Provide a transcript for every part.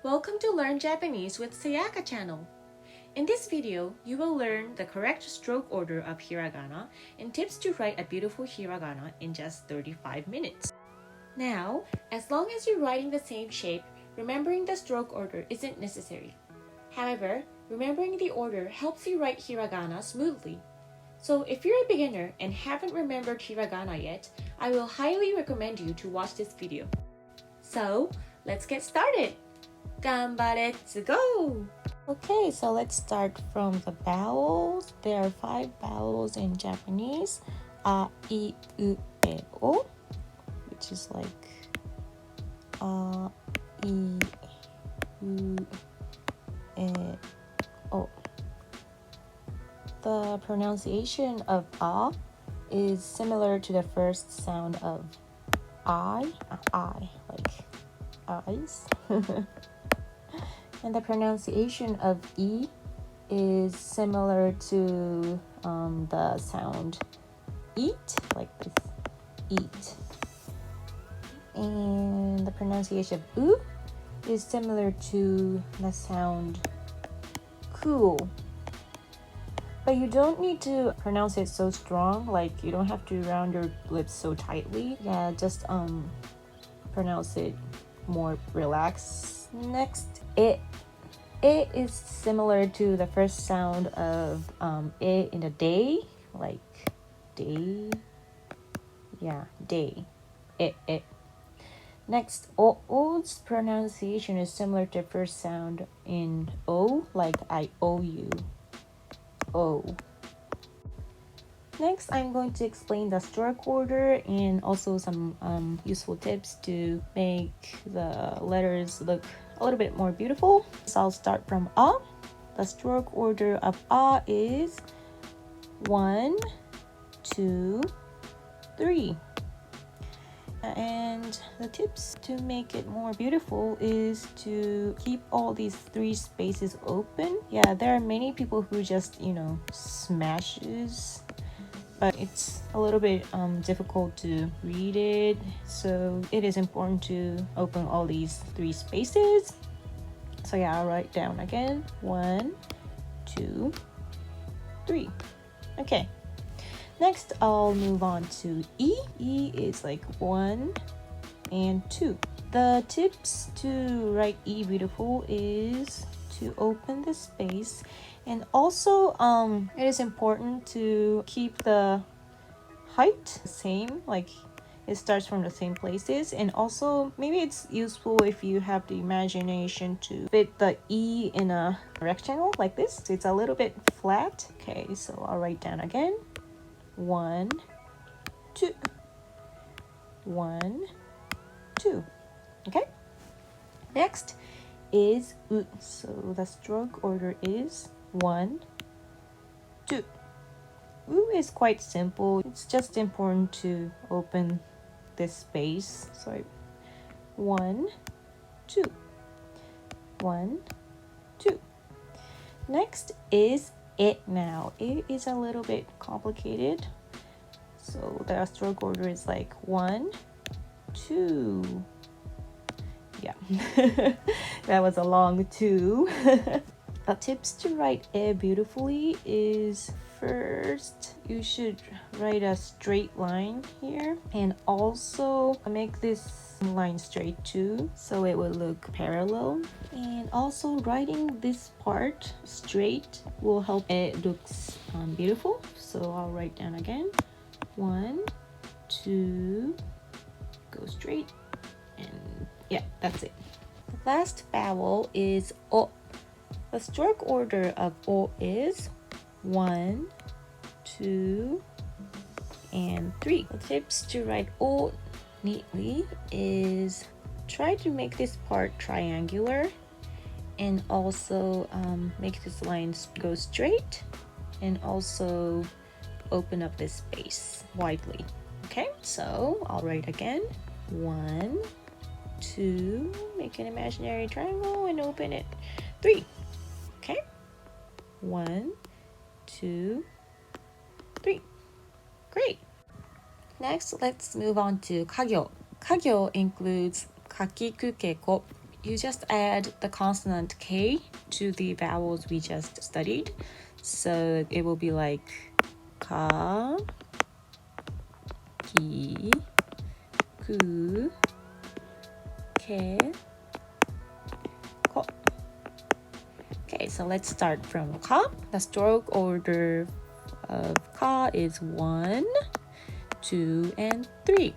Welcome to Learn Japanese with Sayaka channel. In this video, you will learn the correct stroke order of hiragana and tips to write a beautiful hiragana in just 35 minutes. Now, as long as you're writing the same shape, remembering the stroke order isn't necessary. However, remembering the order helps you write hiragana smoothly. So if you're a beginner and haven't remembered hiragana yet, I will highly recommend you to watch this video. So, let's get started! Ganbare, let's go! Okay, so let's start from the vowels. There are 5 vowels in Japanese. A, I, U, E, O, which is like A, I, U, E, O. The pronunciation of A is similar to the first sound of I, like eyes. And the pronunciation of E is similar to the sound eat, like this, eat. And the pronunciation of U is similar to the sound cool. But you don't need to pronounce it so strong, like you don't have to round your lips so tightly. Yeah, just pronounce it more relaxed. Next, it. It is similar to the first sound of it in the day, like day. Yeah, day. It. Next, O's pronunciation is similar to the first sound in O, like I owe you. O. Next, I'm going to explain the stroke order and also some useful tips to make the letters look a little bit more beautiful. So I'll start from A. The stroke order of A is 1, 2, 3. And the tips to make it more beautiful is to keep all these 3 spaces open. Yeah, there are many people who just, smashes, but it's a little bit difficult to read it. So it is important to open all these 3 spaces. So yeah, I'll write down again. 1, 2, 3. Okay. Next, I'll move on to E. E is like 1 and 2. The tips to write E beautiful is to open the space, and also it is important to keep the height the same, like it starts from the same places. And also maybe it's useful if you have the imagination to fit the E in a rectangle like this, so it's a little bit flat. Okay, so I'll write down again. 1, 2. 1, 2. Okay. Next is U. So the stroke order is 1, 2. U is quite simple. It's just important to open this space. So 1, 2. 1, 2. Next is it. Now it is a little bit complicated, so the stroke order is like 1, 2. Yeah. That was a long 2. The tips to write it beautifully is, first you should write a straight line here, and also make this line straight too, so it will look parallel. And also writing this part straight will help it looks beautiful. So I'll write down again. 1, 2, go straight, and yeah, that's it. The last vowel is O. The stroke order of O is 1, 2, and 3. The tips to write O neatly is try to make this part triangular, and also make this line go straight, and also open up this space widely. Okay, so I'll write again. 1, 2, make an imaginary triangle and open it. 3. Okay, 1, 2, 3. Great. Next, let's move on to Kagyo. Kagyo includes kakikukeko, you just add the consonant K to the vowels we just studied. So it will be like ka, ki, ku, ke, ko. Okay, so let's start from ka. The stroke order of ka is 1, 2, and 3.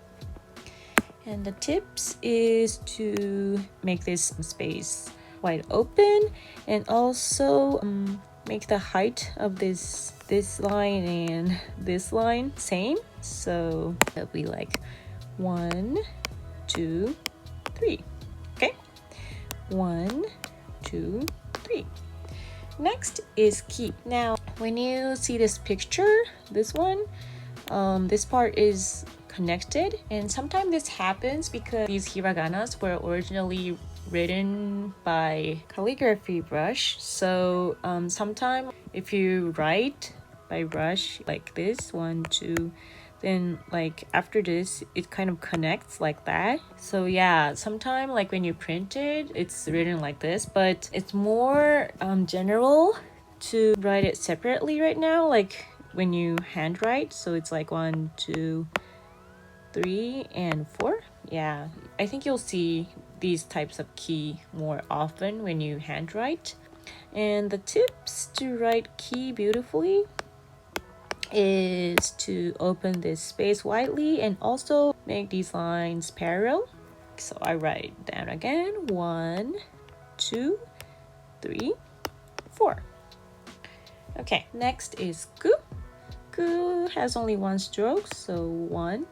And the tips is to make this space wide open and also make the height of this line and this line same. So it'll be like 1, 2, 3. Okay, 1, 2, 3. Next is ki. Now, when you see this picture, this one, this part is connected, and sometimes this happens because these hiraganas were originally written by calligraphy brush. So sometimes if you write by brush like this, 1, 2, then like after this it kind of connects like that. So yeah, sometimes like when you print it, it's written like this, but it's more general to write it separately right now, like when you handwrite. So it's like 1, 2, 3, and 4. Yeah, I think you'll see these types of ki more often when you handwrite. And the tips to write ki beautifully is to open this space widely and also make these lines parallel. So I write it down again. 1, 2, 3, 4. Okay, next is ku. Ku has only 1 stroke, so 1.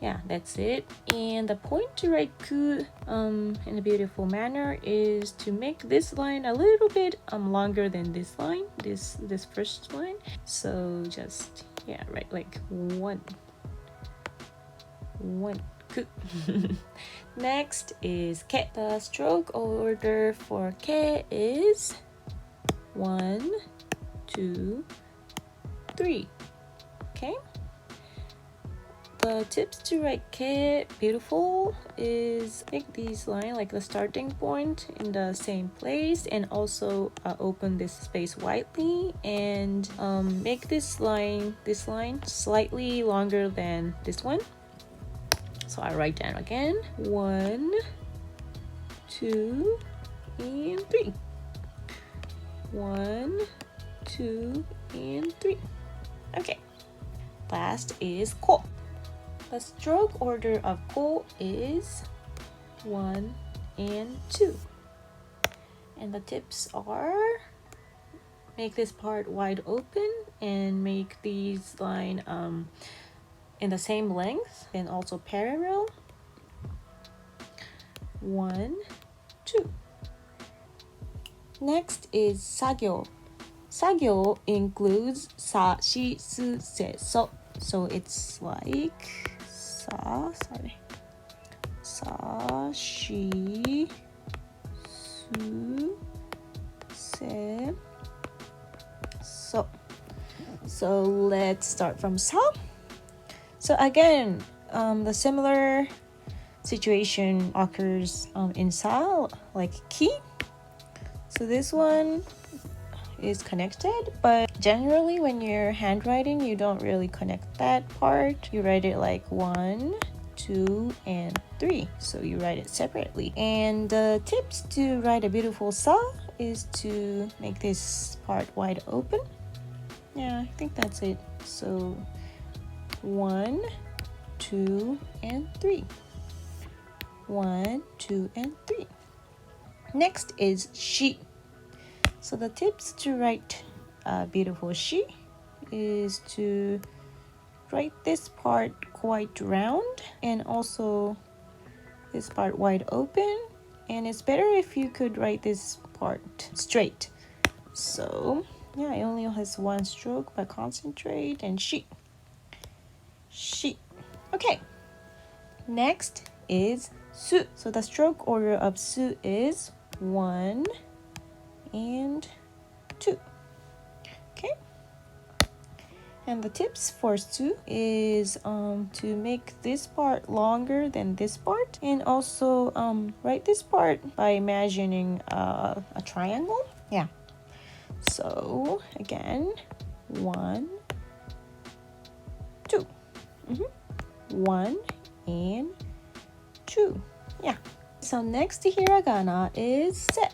Yeah, that's it. And the point to write ku in a beautiful manner is to make this line a little bit longer than this line, this first line. So just write like 1 ku. Next is ke. The stroke order for ke is 1, 2, 3. Okay. The tips to write ke beautiful is make these lines like the starting point in the same place, and also open this space widely, and make this line slightly longer than this one. So I write down again 1, 2, and 3. 1, 2, and 3. Okay. Last is ko. The stroke order of ko is 1 and 2. And the tips are make this part wide open and make these lines in the same length and also parallel. 1, 2. Next is sagyo. Sagyo includes sa, shi, su, se, so. So it's like sa, shi, su, se, so. So let's start from sa. So again, the similar situation occurs in sa, like ki. So this one is connected, but generally when you're handwriting, you don't really connect that part. You write it like 1, 2, and 3. So you write it separately. And the tips to write a beautiful sa is to make this part wide open. Yeah, I think that's it. So 1, 2, and 3. 1, 2, and 3. Next is shi. So the tips to write beautiful shi is to write this part quite round and also this part wide open. And it's better if you could write this part straight. So yeah, it only has 1 stroke, but concentrate and shi. Shi. Okay. Next is su. So the stroke order of su is 1 and 2. Okay. And the tips for su is to make this part longer than this part, and also write this part by imagining a triangle. Yeah. So again, 1, 2. 1 and 2. Yeah. So next to hiragana is set.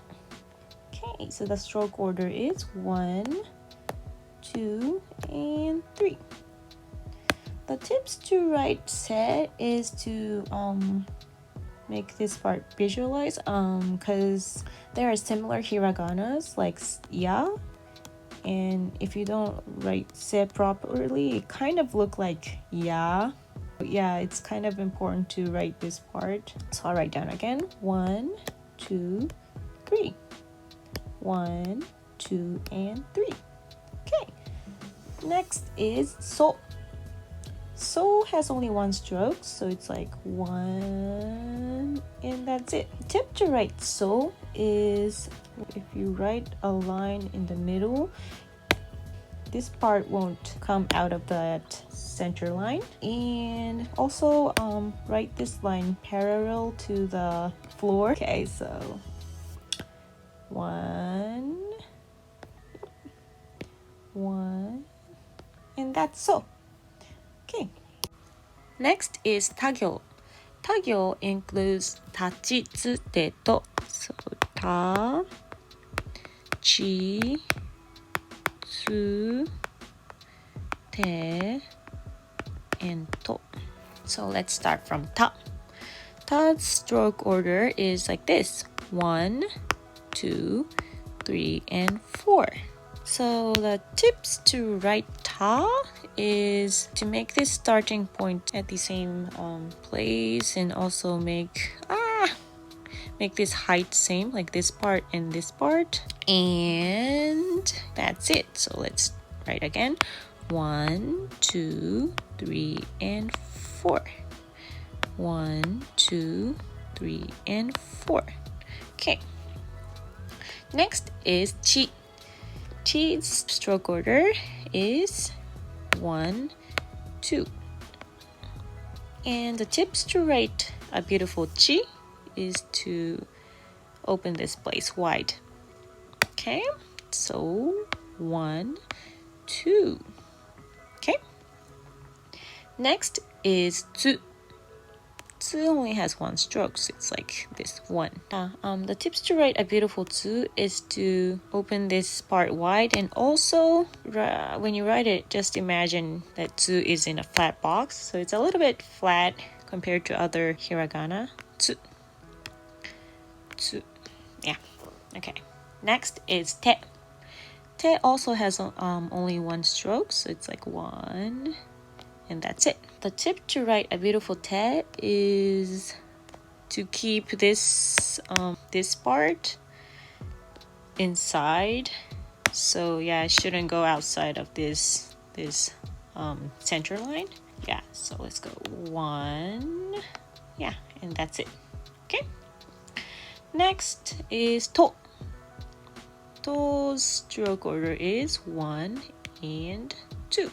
Okay, so the stroke order is 1, 2, and 3. The tips to write set is to make this part visualize because there are similar hiraganas like ya, and if you don't write set properly, it kind of look like ya. Yeah, it's kind of important to write this part. So I'll write down again. 1, 2, 3. 1, 2, and 3. Okay. Next is so. So has only one stroke, so it's like 1, and that's it. Tip to write so is if you write a line in the middle, this part won't come out of that center line. And also write this line parallel to the floor. Okay, so 1, 1, and that's so. Okay. Next is Tagyo. Tagyo includes tachi, tsu, te, to. So ta, chi, tsu, te, and to. So let's start from ta. Ta's stroke order is like this: 1, 2, 3, and 4. So the tips to write ta is to make this starting point at the same place, and also make this height same, like this part and this part, and that's it. So let's write again: 1, 2, 3, and 4. 1, 2, 3, and 4. Okay. Next is chi. Chi's stroke order is 1, 2. And the tips to write a beautiful chi is to open this place wide. Okay, so 1, 2. Okay. Next is tsu. Tsu only has one stroke, so it's like this 1. The tips to write a beautiful tsu is to open this part wide, and also when you write it, just imagine that tsu is in a flat box, so it's a little bit flat compared to other hiragana. Tsu. Tsu. Yeah. Okay. Next is te. Te also has only one stroke, so it's like 1. And that's it. The tip to write a beautiful te is to keep this this part inside. So yeah, it shouldn't go outside of this center line. Yeah, so let's go 1. Yeah, and that's it. Okay. Next is to. To's stroke order is 1 and 2.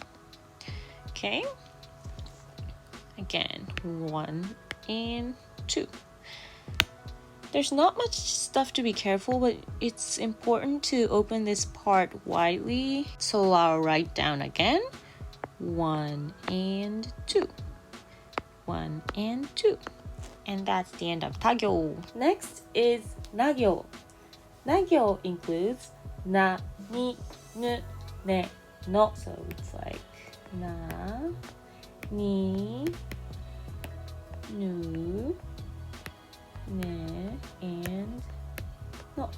Okay. Again, 1 and 2. There's not much stuff to be careful, but it's important to open this part widely. So I'll write down again: 1 and 2. 1 and 2. And that's the end of Tagyo. Next is Nagyo. Nagyo includes na, ni, nu, ne, no. So it's like na, ni, nu, ne, and no.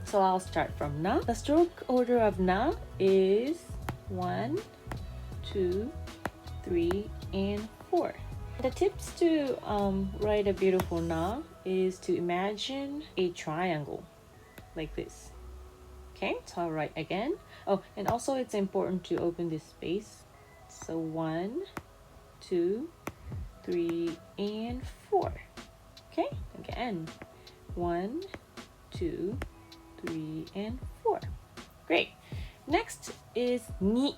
So I'll start from na. The stroke order of na is 1, 2, 3, and 4. The tips to write a beautiful na is to imagine a triangle like this. Okay, so I'll write again. Oh, and also it's important to open this space. So 1, 2, 3, and 4. Okay, again. 1, 2, 3, and 4. Great. Next is ni.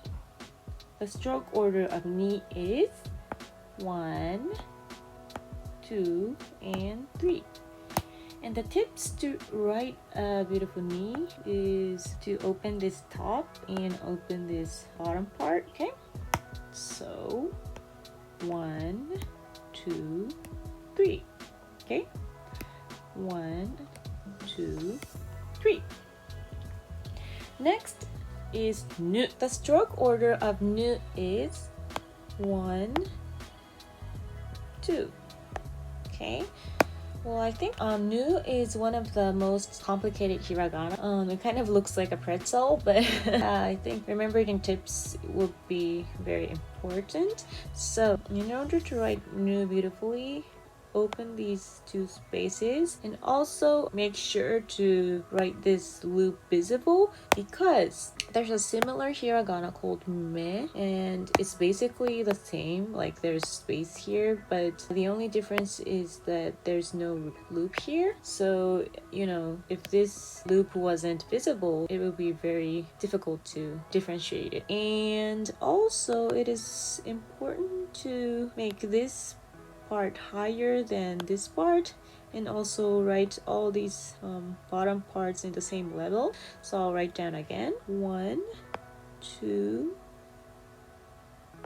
The stroke order of ni is 1, 2, and 3. And the tips to write a beautiful ni is to open this top and open this bottom part, okay? So 1, 2, 3, okay? 1, 2, 3. Next is nu. The stroke order of nu is 1, 2. Okay. Well, I think nu is one of the most complicated hiragana. It kind of looks like a pretzel, but I think remembering tips would be very important. So, in order to write nu beautifully, open these two spaces and also make sure to write this loop visible, because there's a similar hiragana called me and it's basically the same, like there's space here, but the only difference is that there's no loop here. So if this loop wasn't visible, it would be very difficult to differentiate it. And also it is important to make this part higher than this part, and also write all these bottom parts in the same level. So I'll write down again 1, 2,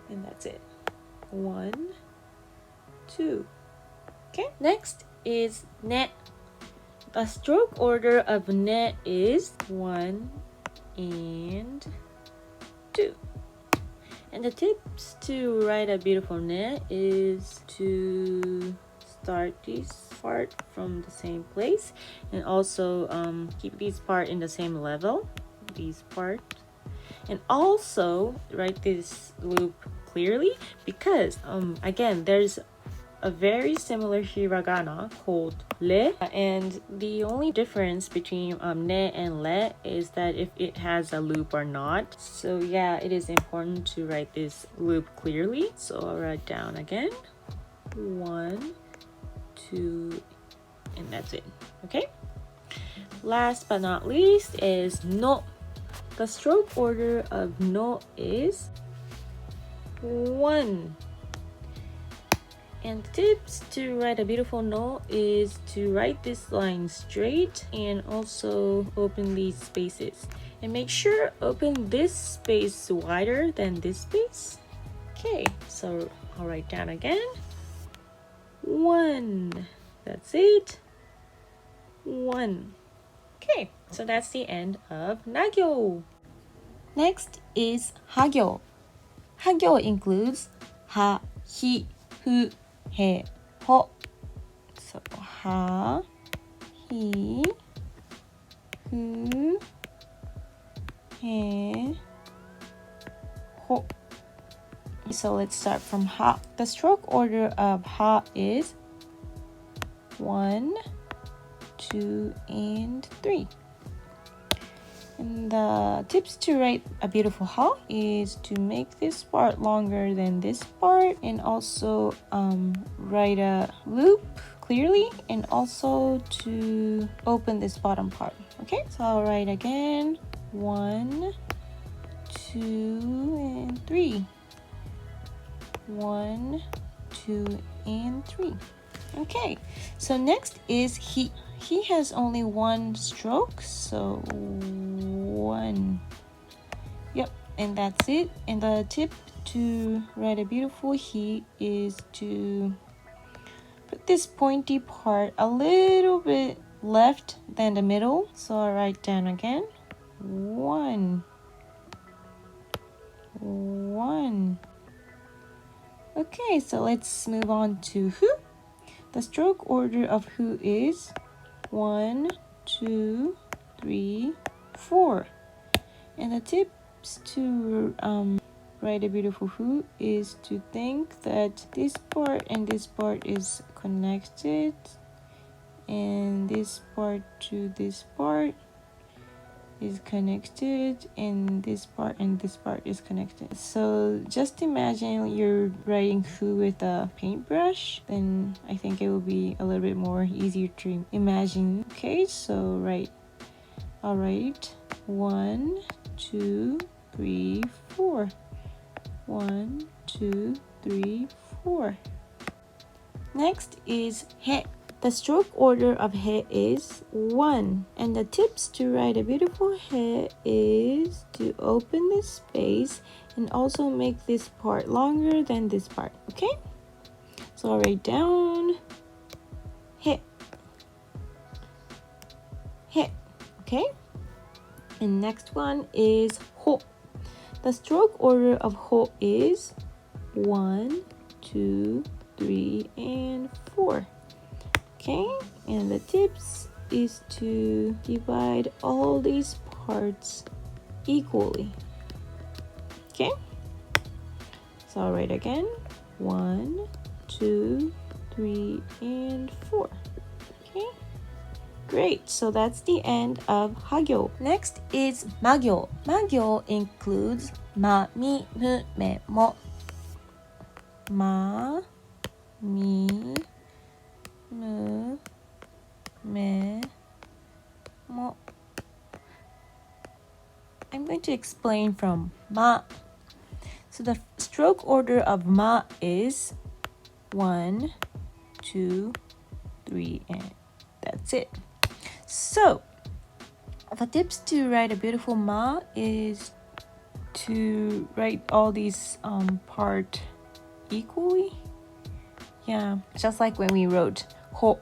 and that's it. 1, 2. Okay, next is ne. The stroke order of ne is 1 and 2. And the tips to write a beautiful ne is to start this part from the same place, and also keep these part in the same level, these part, and also write this loop clearly, because again there's a very similar hiragana called re, and the only difference between ne and le is that if it has a loop or not. So yeah, it is important to write this loop clearly. So I'll write down again 1, 2, and that's it. Okay, last but not least is no. The stroke order of no is 1. And tips to write a beautiful no is to write this line straight and also open these spaces. And make sure open this space wider than this space. Okay, so I'll write down again 1. That's it. 1. Okay, so that's the end of Nagyo. Next is Hagyo. Hagyo includes ha, hi, hu, he, ho. So ha, hi, hu, he, ho. So let's start from ha. The stroke order of ha is 1, 2, and 3. And the tips to write a beautiful ha is to make this part longer than this part, and also write a loop clearly, and also to open this bottom part. Okay, so I'll write again 1, 2, and 3. 1, 2, and 3. Okay, so next is he. He has only one stroke, so 1. Yep, and that's it. And the tip to write a beautiful he is to put this pointy part a little bit left than the middle. So I'll write down again 1. 1. Okay, so let's move on to hu. The stroke order of hu is 1, 2, 3, 4. And the tips to write a beautiful hu is to think that this part and this part is connected, and this part to this part is connected, and this part and this part is connected. So just imagine you're writing hu with a paintbrush, then I think it will be a little bit more easier to imagine. Okay, so I'll write 1, 2, 3, 4. 1, 2, 3, 4. Next is he. The stroke order of he is 1. And the tips to write a beautiful he is to open the space and also make this part longer than this part, okay? So I'll write down he, okay? And next one is ho. The stroke order of ho is 1, 2, 3, and 4. Okay, and the tips is to divide all these parts equally. Okay, so I'll write again 1, 2, 3, and 4. Okay, great. So that's the end of Hagyo. Next is Magyo. Magyo includes ma, mi, mu, me, mo. Ma, mi, mu, me, mo. I'm going to explain from ma. So the stroke order of ma is 1, 2, 3, and that's it. So the tips to write a beautiful ma is to write all these part equally. Yeah, just like when we wrote ho.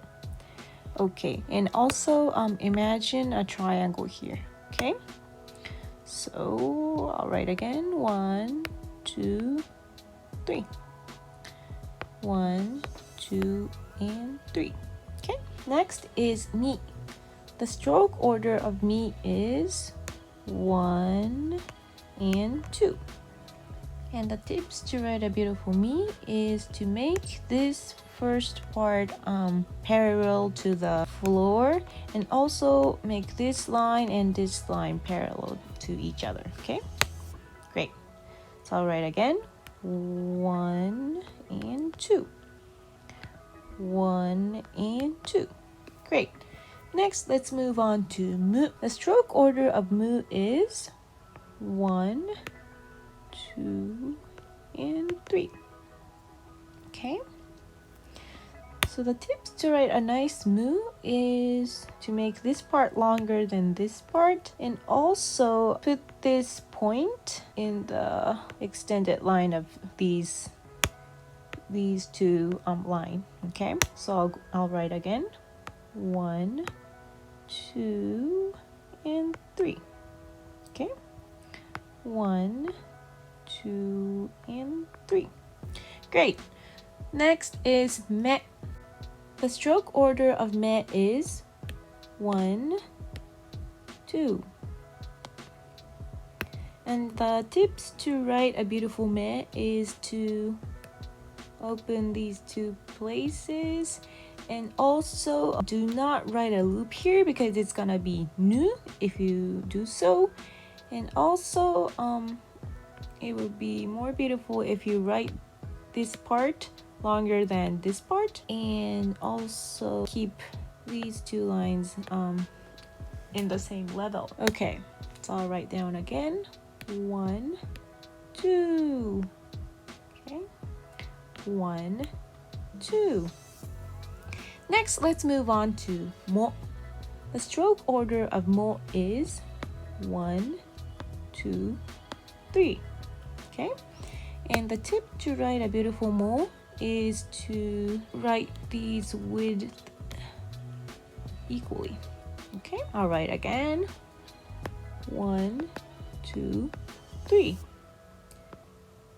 Okay, and also imagine a triangle here. Okay, so I'll write again 1, 2, 3. 1, 2, and 3. Okay, next is mi. The stroke order of mi is 1 and 2. And the tips to write a beautiful mi is to make this first part parallel to the floor, and also make this line and this line parallel to each other. Okay, great. So I'll write again 1 and 2. 1 and 2. Great. Next, let's move on to mu. The stroke order of mu is 1, 2, and 3. Okay. So the tips to write a nice mu is to make this part longer than this part, and also put this point in the extended line of these two line. Okay, so I'll write again 1, 2, and 3. Okay, 1, 2, and 3. Great. Next is me. The stroke order of me is 1, 2. And the tips to write a beautiful me is to open these two places, and also do not write a loop here because it's gonna be nu if you do so. And also it would be more beautiful if you write this part longer than this part, and also keep these two lines in the same level. Okay, so I'll write down again 1, 2. Okay, 1, 2. Next, let's move on to mo. The stroke order of mo is 1, 2, 3. Okay, and the tip to write a beautiful mo is to write these width equally. Okay, I'll write again 1, 2, 3.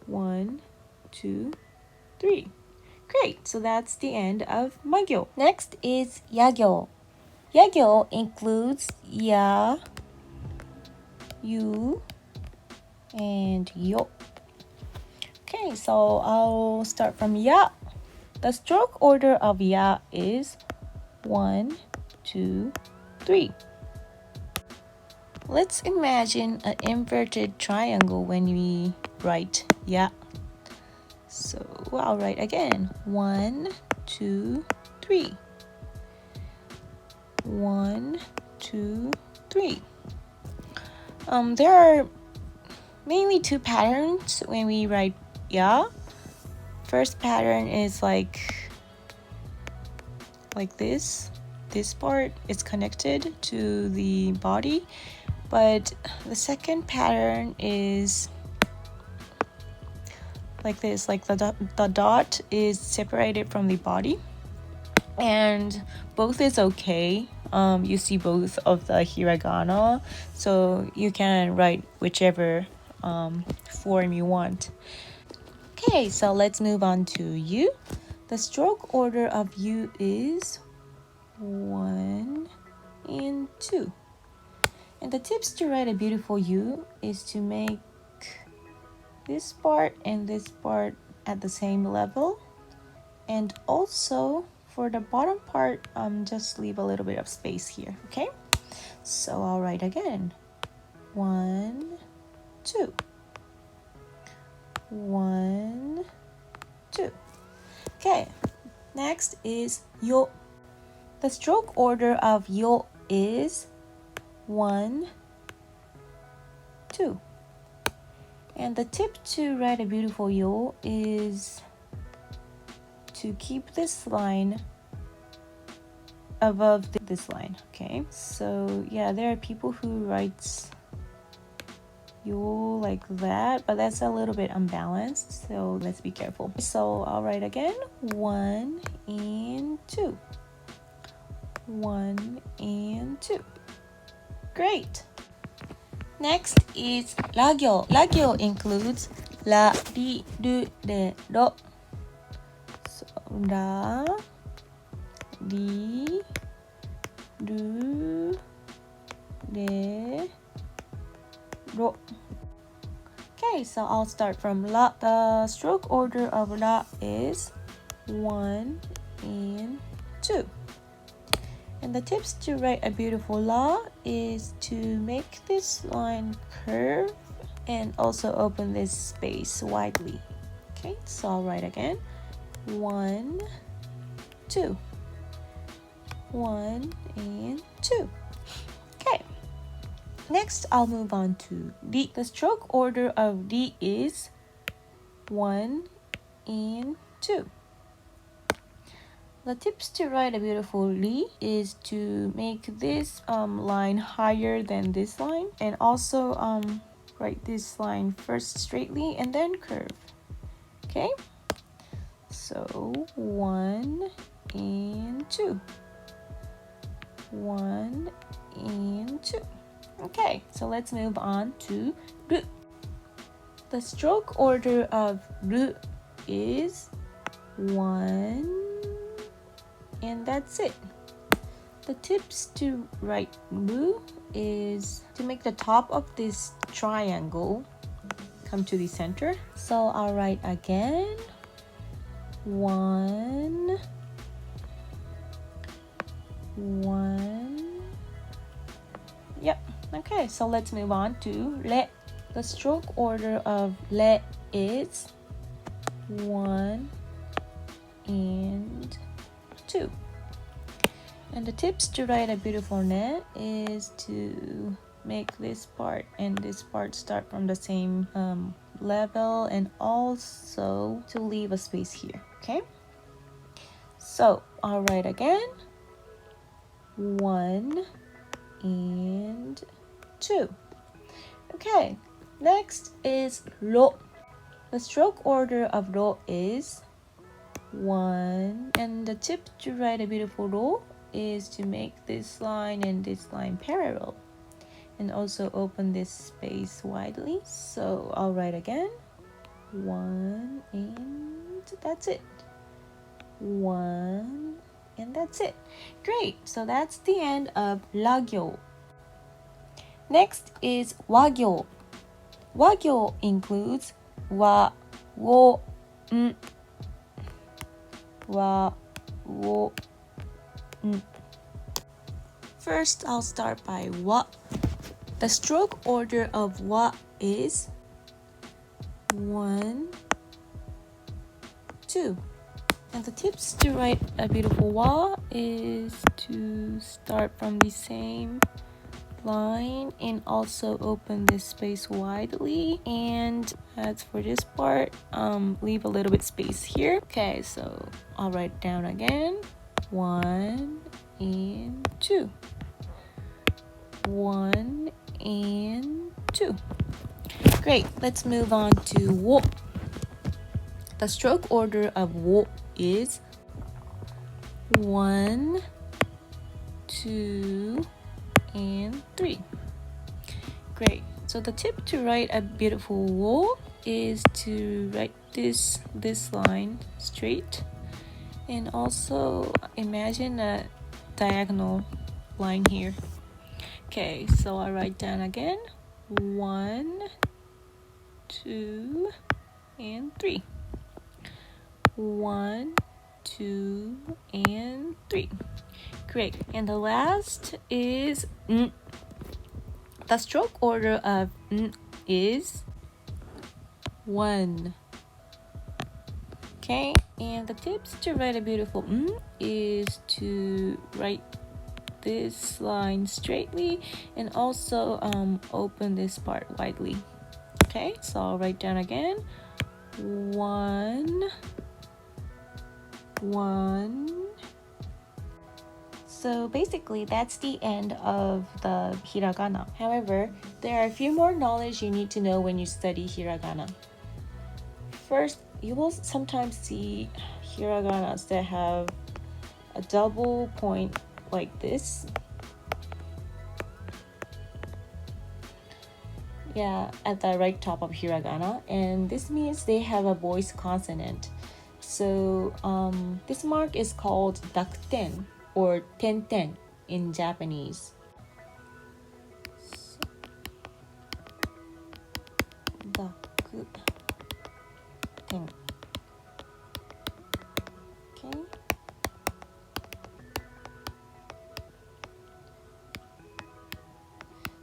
1, 2, 3. Great, so that's the end of Magyo. Next is Yagyo. Yagyo includes ya, you, and yo. Okay, so I'll start from ya. The stroke order of ya is 1, 2, 3. Let's imagine an inverted triangle when we write ya. So I'll write again 1, 2, 3. 1, 2, 3. There are mainly two patterns when we write ya. First pattern is like this. This part is connected to the body, but the second pattern is like this, like the dot is separated from the body, and both is okay. You see both of the hiragana, so you can write whichever form you want. Okay, so let's move on to you. The stroke order of you is 1 and 2. And the tips to write a beautiful U is to make this part and this part at the same level. And also for the bottom part, just leave a little bit of space here, okay? So I'll write again. 1, 2. 1, 2. Okay, next is yo. The stroke order of yo is 1, 2. And the tip to write a beautiful yo is to keep this line above this line, okay? So yeah, there are people who writes yo like that, but that's a little bit unbalanced, so let's be careful. So I'll write again, 1 and 2. 1 and 2. Great. Next is Ragyo. Ragyo includes la, ri, ru, re, ro. So ra, ri, ru, re, ro. Okay, so I'll start from la. The stroke order of la is 1 and 2. And the tips to write a beautiful la is to make this line curve and also open this space widely. Okay, so I'll write again. 1, 2. 1 and 2. Okay. Next, I'll move on to ri. The stroke order of ri is 1 and 2. The tips to write a beautiful ri is to make this line higher than this line, and also write this line first straightly and then curve. Okay? So 1 and 2. 1 and 2. Okay, so let's move on to ru. The stroke order of ru is 1, and that's it. The tips to write ru is to make the top of this triangle come to the center. So I'll write again. 1, 1. Yep. Okay, so let's move on to re. The stroke order of re is 1 and 2. And the tips to write a beautiful re is to make this part and this part start from the same level, and also to leave a space here, okay? So I'll write again. 1 and 2. Okay, next is ro. The stroke order of ro is 1, and the tip to write a beautiful ro is to make this line and this line parallel, and also open this space widely. So I'll write again. 1 and that's it. 1 and that's it. Great, so that's the end of Ragyo. Next is Wagyo. Wagyo includes wa, wo, n. Wa, wo, n. First, I'll start by wa. The stroke order of wa is 1, 2. And the tips to write a beautiful wa is to start from the same line and also open this space widely. And as for this part, leave a little bit space here. Okay, so I'll write down again. 1 and 2. 1 and 2. Great, let's move on to wo. The stroke order of wo is 1, 2, and 3. Great. So the tip to write a beautiful wo is to write this line straight, and also imagine a diagonal line here. Okay, so I write down again 1, 2, and 3. 1, 2, and 3. Great. And the last is n. The stroke order of n is 1. Okay, and the tips to write a beautiful n is to write this line straightly and also open this part widely. Okay, so I'll write down again 1, 1. So basically that's the end of the hiragana. However, there are a few more knowledge you need to know when you study hiragana. First, you will sometimes see hiraganas that have a double point like this. Yeah, at the right top of hiragana, and this means they have a voice consonant. So this mark is called dakuten or tenten in Japanese. So, dakuten. Okay.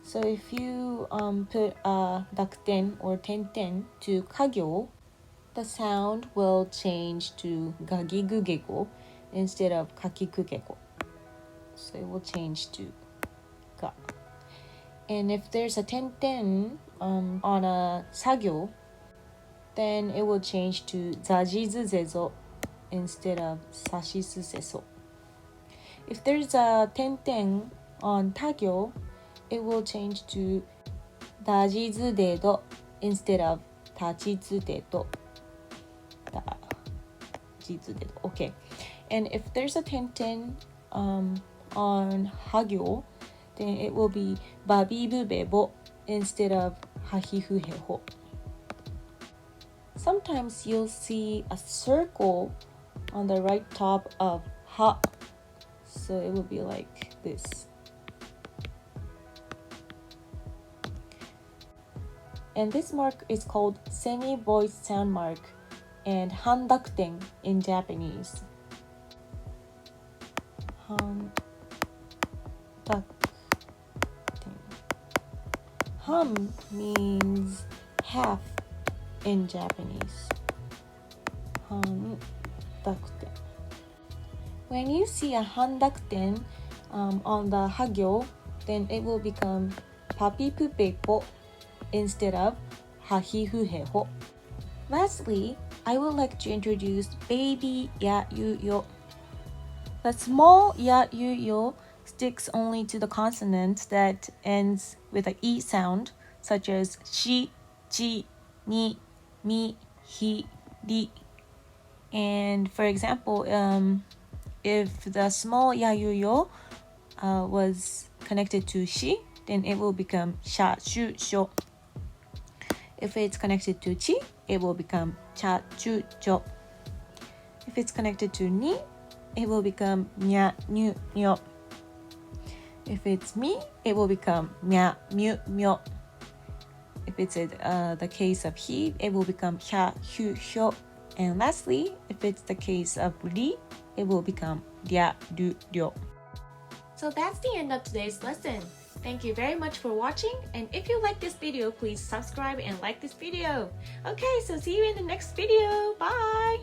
So if you put dakuten or tenten to Kagyo, the sound will change to gagigugeko instead of kakikugeko. So it will change to ga. And if there's a tenten on a Sagyo, then it will change to zajizuzezo instead of sashisuseso. If there's a tenten on Tagyo, it will change to dajizudedo instead of tachizudedo. Okay, and if there's a tenten on Hagyo, then it will be babibubebo instead of hahifuheho. Sometimes you'll see a circle on the right top of ha, so it will be like this. And this mark is called semi-voice sound mark and handakuten in Japanese. Handakuten. Ham means half in Japanese. Handakuten. When you see a handakuten on the Hagyo, then it will become papipupepo instead of hahifuheho. Lastly, I would like to introduce baby Yagyo. The small Yagyo sticks only to the consonant that ends with an E sound, such as shi, chi, ni, mi, hi, ri. And for example, if the small Yagyo was connected to shi, then it will become sha, shu, sho. If it's connected to chi, it will become cha, chu, cho. If it's connected to ni, it will become nya, nyu, nyo. If it's mi, it will become mya, myu, myo. If it's the case of he, it will become hya, hyu, hyo. And lastly, if it's the case of ri, it will become rya, ru, ryo. So that's the end of today's lesson. Thank you very much for watching, and if you like this video, please subscribe and like this video. Okay, so see you in the next video. Bye!